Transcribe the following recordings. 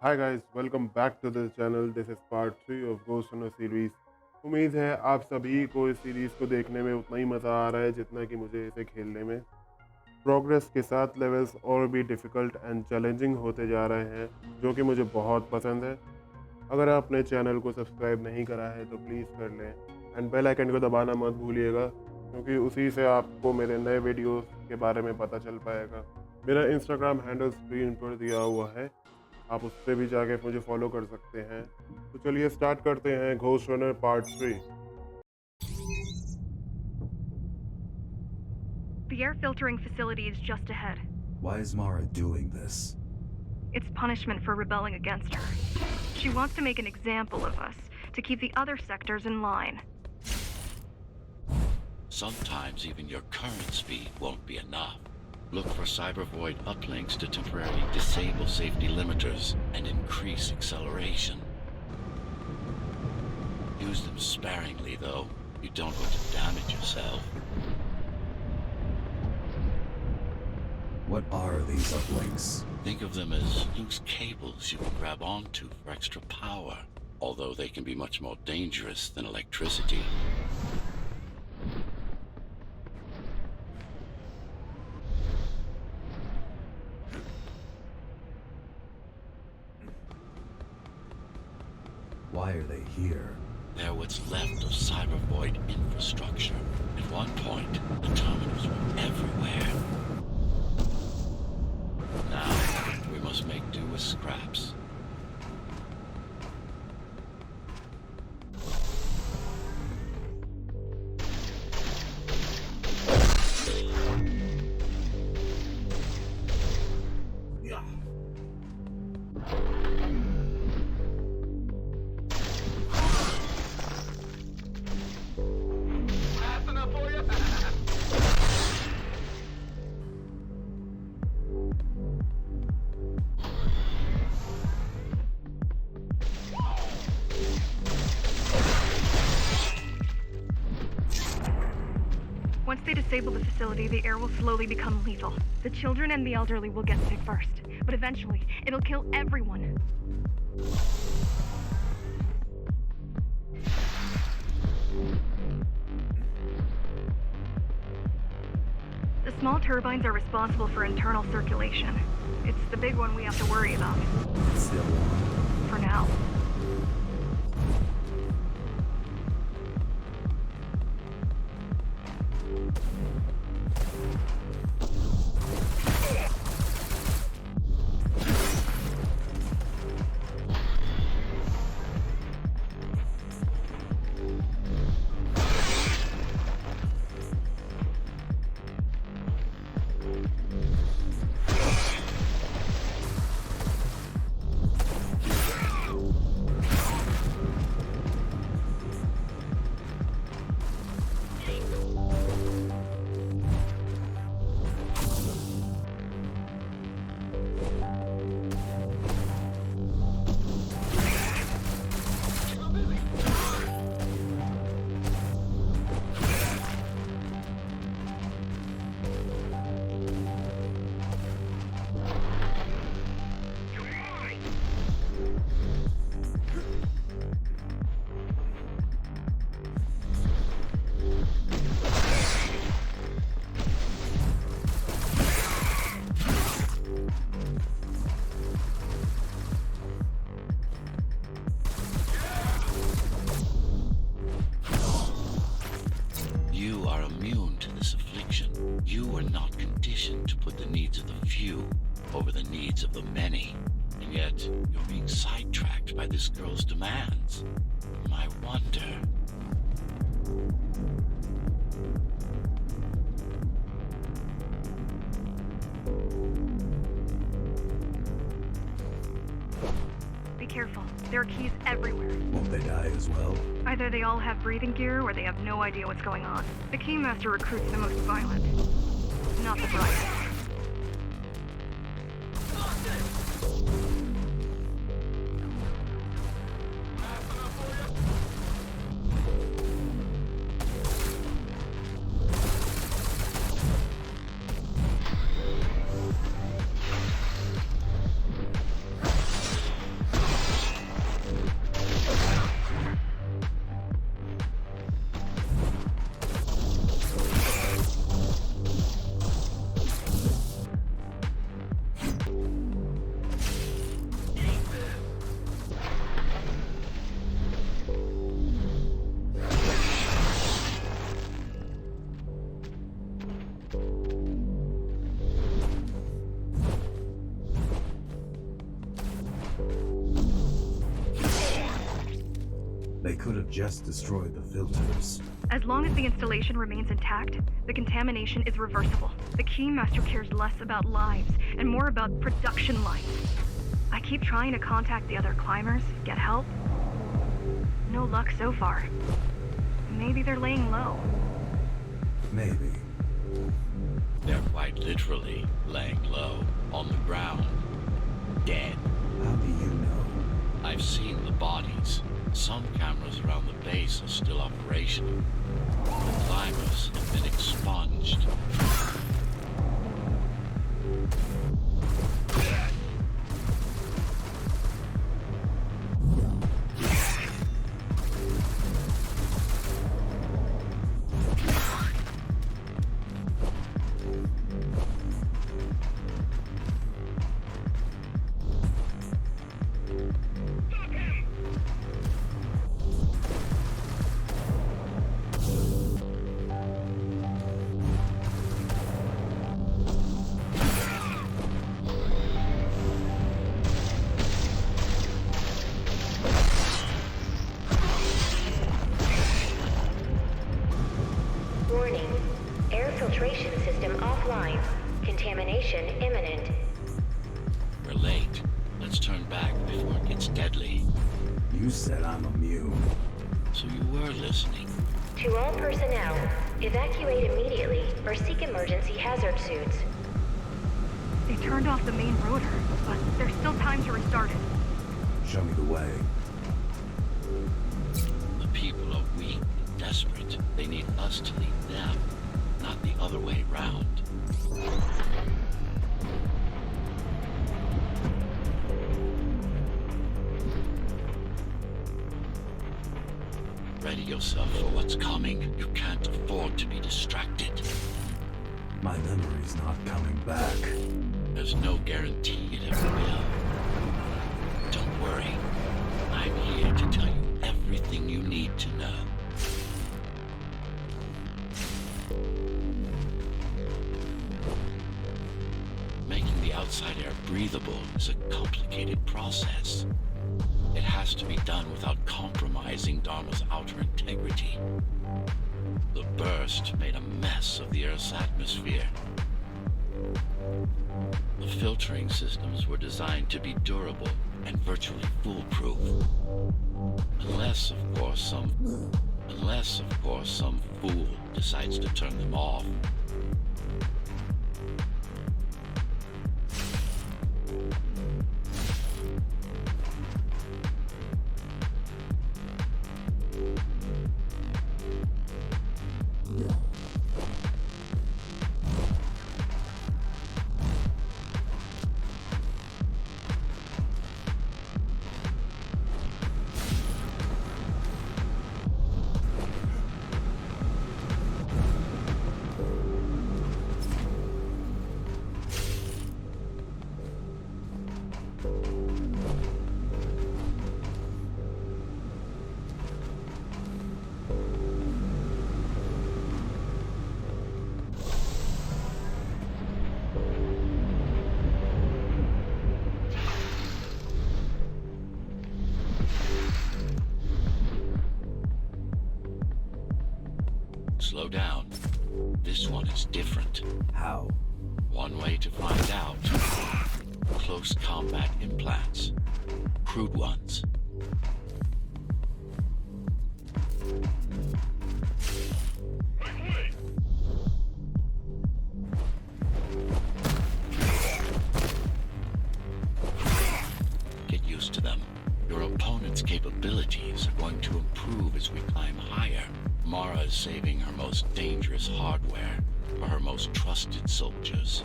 Hi guys, welcome back to this channel. This is part 3 of Ghostrunner series. उम्मीद है आप सभी को इस सीरीज़ को देखने में उतना ही मज़ा आ रहा है जितना कि मुझे इसे खेलने में। प्रोग्रेस के साथ लेवल्स और भी डिफ़िकल्ट एंड चैलेंजिंग होते जा रहे हैं, जो कि मुझे बहुत पसंद है। अगर आपने चैनल को सब्सक्राइब नहीं करा है तो प्लीज़ कर लें एंड बेल आइकन को दबाना मत भूलिएगा, क्योंकि उसी से आपको मेरे नए वीडियोस के बारे में पता चल पाएगा। मेरा इंस्टाग्राम हैंडल स्क्रीन पर दिया हुआ है, आप उस पर भी जाके मुझे फॉलो कर सकते हैं। तो चलिए स्टार्ट करते हैं ghost runner part 3। The air filtering facility is just ahead. Why is Mara doing this? It's punishment for rebelling against her. She wants to make an example of us, to keep the other sectors in line. Sometimes even your current speed won't be enough. Look for Cybervoid Uplinks to temporarily disable safety limiters and increase acceleration. Use them sparingly, though. You don't want to damage yourself. What are these uplinks? Think of them as loose cables you can grab onto for extra power, although they can be much more dangerous than electricity. Why are they here? They're what's left of Cybervoid infrastructure. At one point, the terminals were everywhere. Now, we must make do with scraps. Once they disable the facility, the air will slowly become lethal. The children and the elderly will get sick first, but eventually, it'll kill everyone. The small turbines are responsible for internal circulation. It's the big one we have to worry about. Still on. For now. You are immune to this affliction. You are not conditioned to put the needs of the few over the needs of the many. And yet, you're being sidetracked by this girl's demands. I wonder... Be careful. There are keys everywhere. Won't they die as well? Either they all have breathing gear or they have no idea what's going on. The Keymaster recruits the most violent. Not the brightest. could have just destroyed the filters. As long as the installation remains intact, the contamination is reversible. The Keymaster cares less about lives and more about production lines. I keep trying to contact the other climbers, get help. No luck so far. Maybe they're laying low. Maybe. They're quite literally laying low on the ground, dead. How do you know? I've seen the bodies. Some cameras around the base are still operational. The climbers have been expunged. Warning. Air filtration system offline. Contamination imminent. We're late. Let's turn back before it gets deadly. You said I'm immune. So you were listening. To all personnel, evacuate immediately or seek emergency hazard suits. They turned off the main rotor, but there's still time to restart it. Show me the way. The people are weak and desperate. They need us to lead them, not the other way round. Ready yourself for what's coming. You can't afford to be distracted. My memory's not coming back. There's no guarantee it ever will. Don't worry. I'm here to tell you everything you need to know. Making the outside air breathable is a complicated process. It has to be done without compromising Dharma's outer integrity. The burst made a mess of the Earth's atmosphere. The filtering systems were designed to be durable and virtually foolproof. Unless, of course, some fool decides to turn them off. Slow down. This one is different. How? One way to find out. Close combat implants. Crude ones. Get used to them. Your opponent's capabilities are going to improve as we climb higher. Mara is saving her most dangerous hardware for her most trusted soldiers.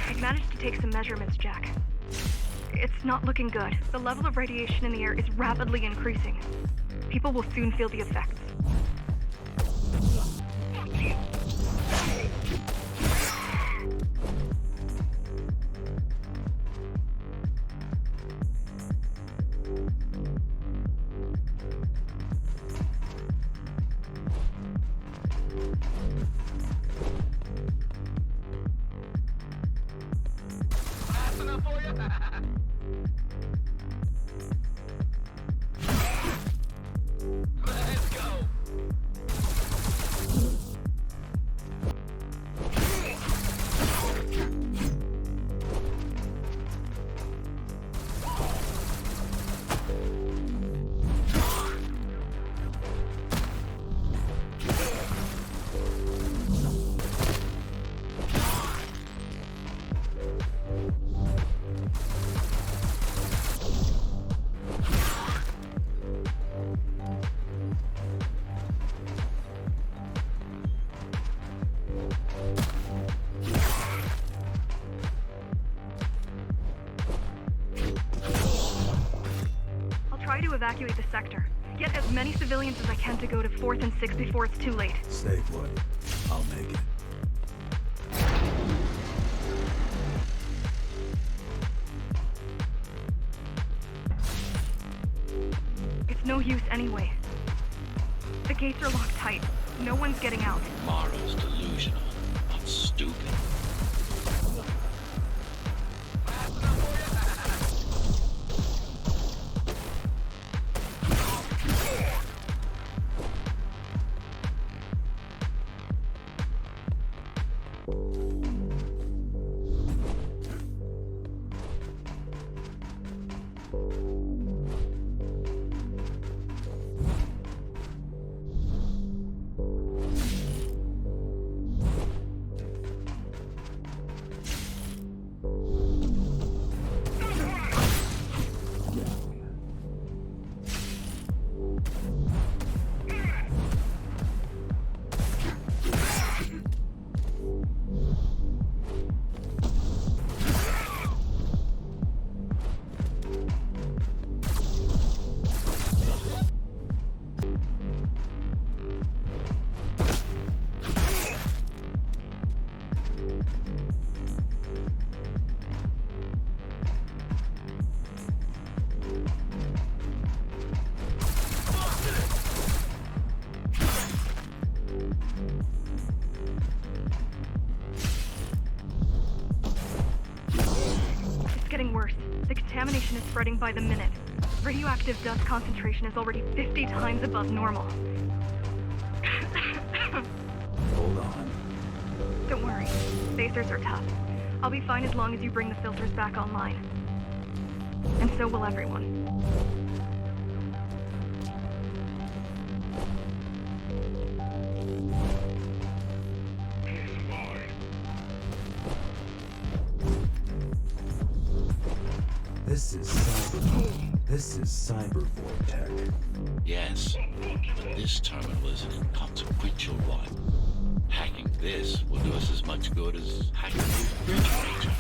I've managed to take some measurements, Jack. It's not looking good. The level of radiation in the air is rapidly increasing. People will soon feel the effects. Try to evacuate the sector. Get as many civilians as I can to go to 4th and 6th before it's too late. Stay put. I'll make it. It's no use anyway. The gates are locked tight. No one's getting out. Morrow's delusional, not stupid. The contamination is spreading by the minute. Radioactive dust concentration is already 50 times above normal. Hold on. Don't worry. Spacers are tough. I'll be fine as long as you bring the filters back online. And so will everyone. This is Cybervoid tech. Yes, but this terminal is an inconsequential one. Hacking this will do us as much good as hacking the refrigerator.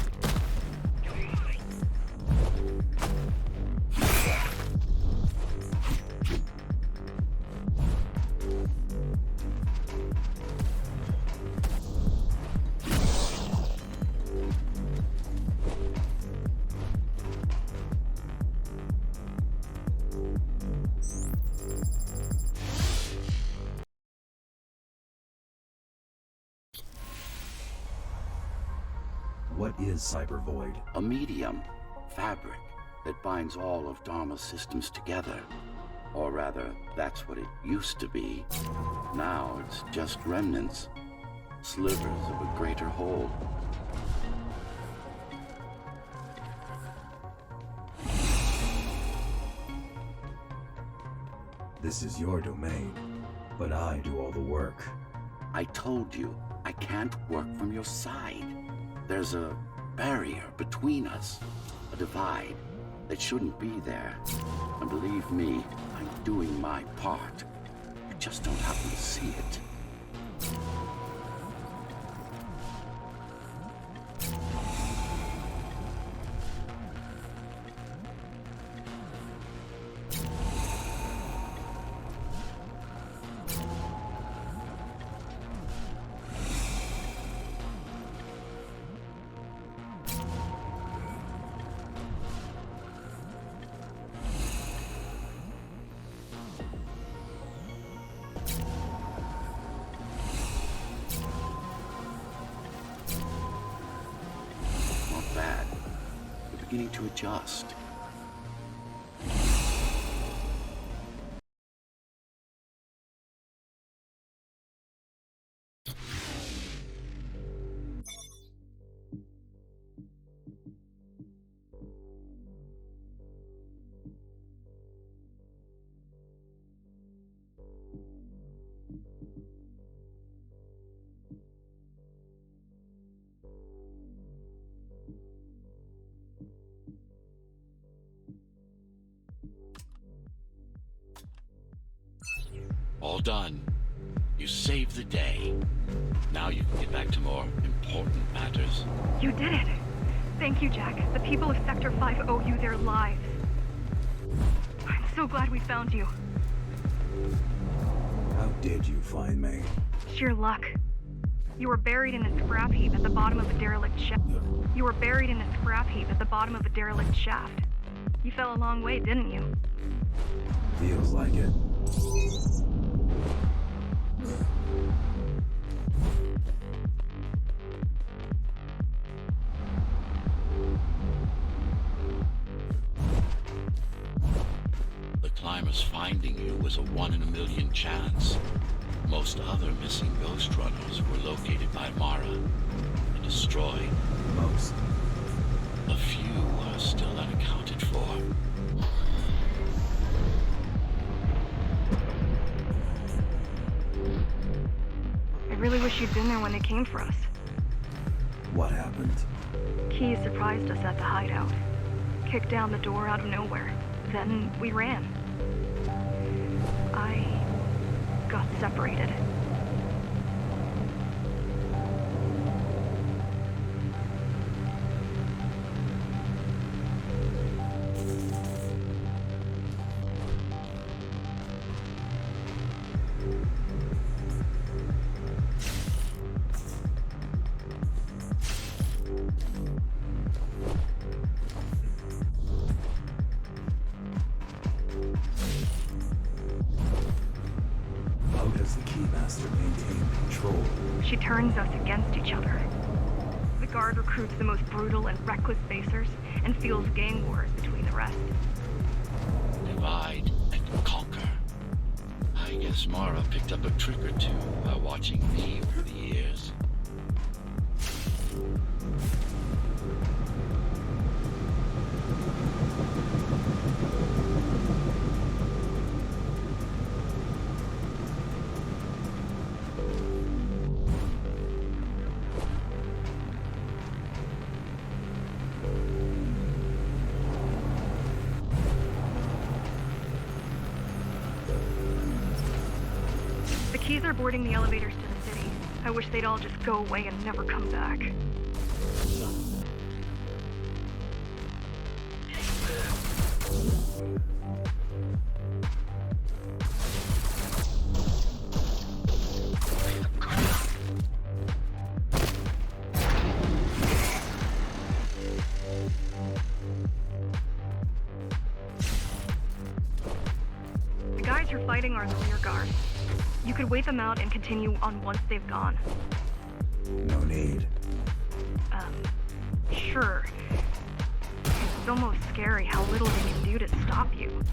What is Cybervoid? A medium, fabric, that binds all of Dharma's systems together. Or rather, that's what it used to be. Now it's just remnants, slivers of a greater whole. This is your domain, but I do all the work. I told you, I can't work from your side. There's a barrier between us, a divide that shouldn't be there. And believe me, I'm doing my part. You just don't happen to see it. beginning to adjust. All done. You saved the day. Now you can get back to more important matters. You did it. Thank you, Jack. The people of Sector 5 owe you their lives. I'm so glad we found you. How did you find me? Sheer luck. You were buried in a scrap heap at the bottom of a derelict shaft. You were buried in a scrap heap at the bottom of a derelict shaft. You fell a long way, didn't you? Feels like it. The climbers finding you was a 1 in a million chance. Most other missing Ghostrunners were located by Mara and destroyed. Most. A few are still unaccounted for. I really wish you'd been there when they came for us. What happened? Key surprised us at the hideout. Kicked down the door out of nowhere. Then we ran. I got separated. How does the Keymaster maintain control? She turns us against each other. The guard recruits the most brutal and reckless basers and fuels gang wars between the rest. Divide and conquer. I guess Mara picked up a trick or two while watching me over the years. The Keys are boarding the elevators to the city. I wish they'd all just go away and never come back. The guys you're fighting are the rear guard. You could wait them out and continue on once they've gone. No need. Sure. It's almost scary how little they can do to stop you.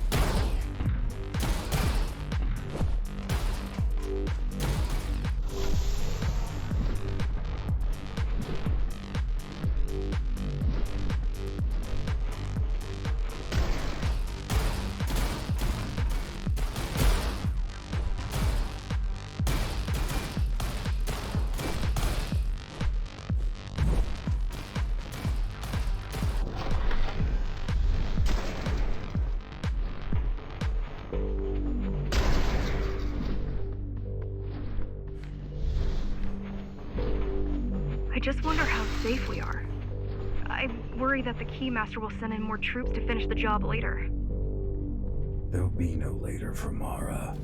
I just wonder how safe we are. I worry that the Keymaster will send in more troops to finish the job later. There'll be no later for Mara.